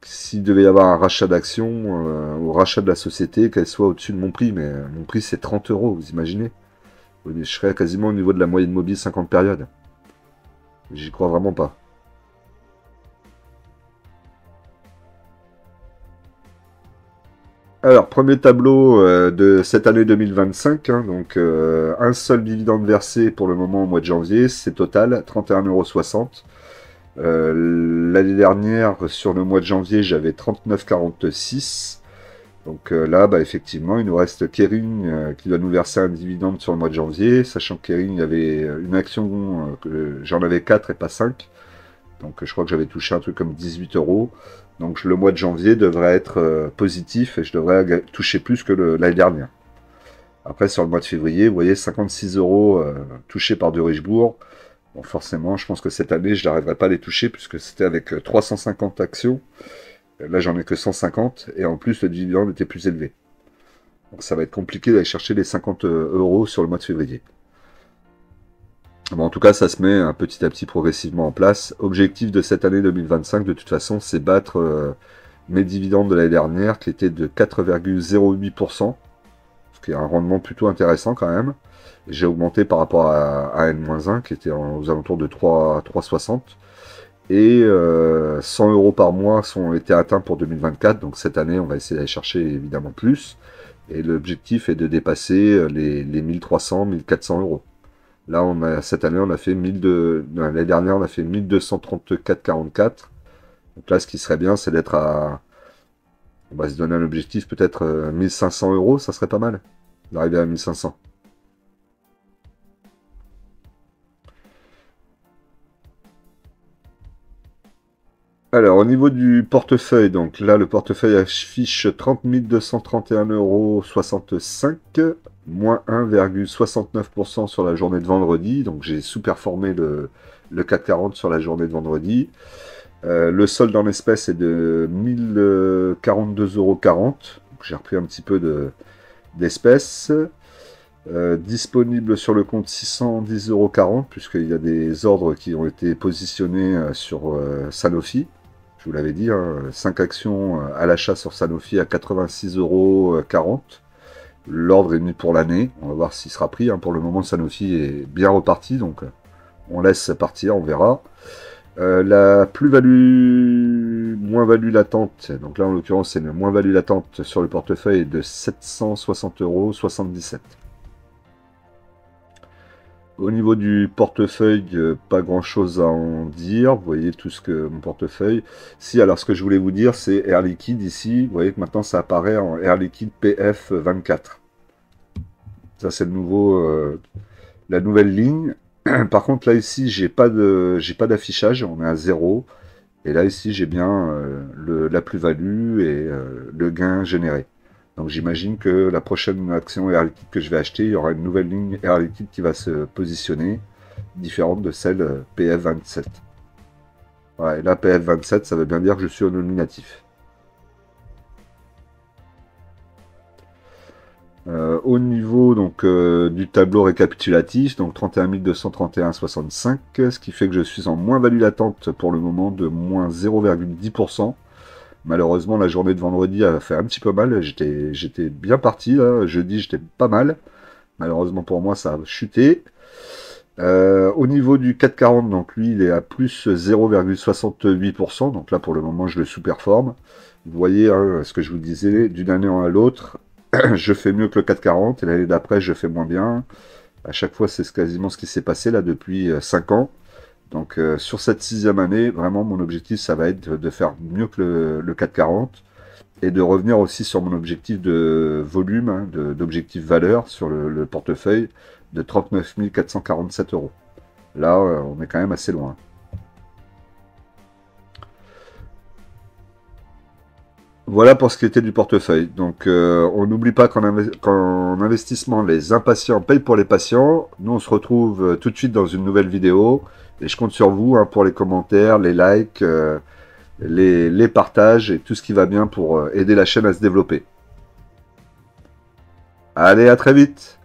s'il devait y avoir un rachat d'actions ou rachat de la société, qu'elle soit au-dessus de mon prix. Mais mon prix c'est 30 €, vous imaginez? Je serais quasiment au niveau de la moyenne mobile 50 périodes. J'y crois vraiment pas. Alors, premier tableau de cette année 2025, hein, donc un seul dividende versé pour le moment au mois de janvier, c'est Total, 31,60 €. L'année dernière, sur le mois de janvier, j'avais 39,46 €. Donc là, effectivement, il nous reste Kering qui doit nous verser un dividende sur le mois de janvier, sachant que Kering avait une action, que j'en avais 4 et pas 5. Donc je crois que j'avais touché un truc comme 18 €. Donc le mois de janvier devrait être positif et je devrais toucher plus que l'année dernière. Après, sur le mois de février, vous voyez, 56 € touchés par de Richebourg. Bon, forcément, je pense que cette année, je n'arriverai pas à les toucher puisque c'était avec 350 actions. Là, j'en ai que 150 et en plus, le dividende était plus élevé. Donc ça va être compliqué d'aller chercher les 50 € sur le mois de février. Bon, en tout cas, ça se met petit à petit progressivement en place. Objectif de cette année 2025, de toute façon, c'est battre mes dividendes de l'année dernière qui étaient de 4,08%. Ce qui est un rendement plutôt intéressant quand même. J'ai augmenté par rapport à N-1 qui était aux alentours de 3,60. Et 100 € par mois ont été atteints pour 2024. Donc cette année, on va essayer d'aller chercher évidemment plus. Et l'objectif est de dépasser les 1300, 1400 €. Là, cette année, on a fait l'année dernière, on a fait 1234,44. Donc là, ce qui serait bien, c'est d'être à... On va se donner un objectif, peut-être 1500 €, ça serait pas mal, d'arriver à 1500. Alors, au niveau du portefeuille, donc là, le portefeuille affiche 30 231,65 €, moins 1,69% sur la journée de vendredi. Donc, j'ai sous-performé le CAC 40 sur la journée de vendredi. Le solde en espèces est de 1042,40 €. J'ai repris un petit peu d'espèces. Disponible sur le compte 610,40 €, puisqu'il y a des ordres qui ont été positionnés sur Sanofi. Je vous l'avais dit, 5 actions à l'achat sur Sanofi à 86,40 €. L'ordre est mis pour l'année. On va voir s'il sera pris. Pour le moment, Sanofi est bien reparti, donc on laisse partir, on verra. La plus-value, moins-value latente, donc là en l'occurrence c'est une moins-value latente sur le portefeuille est de 760,77 €. Au niveau du portefeuille, pas grand chose à en dire. Vous voyez tout ce que mon portefeuille. Si, alors ce que je voulais vous dire, c'est Air Liquide ici. Vous voyez que maintenant ça apparaît en Air Liquide PF24. Ça c'est la nouvelle ligne. Par contre là ici j'ai pas d'affichage, on est à 0. Et là ici j'ai bien la plus-value et le gain généré. Donc j'imagine que la prochaine action Air Liquide que je vais acheter, il y aura une nouvelle ligne Air Liquide qui va se positionner, différente de celle PF27. Voilà, et là PF27, ça veut bien dire que je suis au nominatif. Au niveau donc du tableau récapitulatif, donc 31 231,65, ce qui fait que je suis en moins-value latente pour le moment de moins 0,10%. Malheureusement, la journée de vendredi a fait un petit peu mal. J'étais bien parti, là. Jeudi, j'étais pas mal. Malheureusement pour moi, ça a chuté. Au niveau du 440, donc lui, il est à plus 0,68%. Donc là, pour le moment, je le sous-performe. Vous voyez ce que je vous disais, d'une année à l'autre, je fais mieux que le 440. Et l'année d'après, je fais moins bien. À chaque fois, c'est quasiment ce qui s'est passé là depuis 5 ans. Donc sur cette 6e année, vraiment mon objectif ça va être de faire mieux que le 440 et de revenir aussi sur mon objectif de volume, d'objectif valeur sur le portefeuille de 39 447 €. Là on est quand même assez loin. Voilà pour ce qui était du portefeuille. Donc on n'oublie pas qu'en investissement, les impatients payent pour les patients. Nous on se retrouve tout de suite dans une nouvelle vidéo. Et je compte sur vous pour les commentaires, les likes, les partages et tout ce qui va bien pour aider la chaîne à se développer. Allez, à très vite!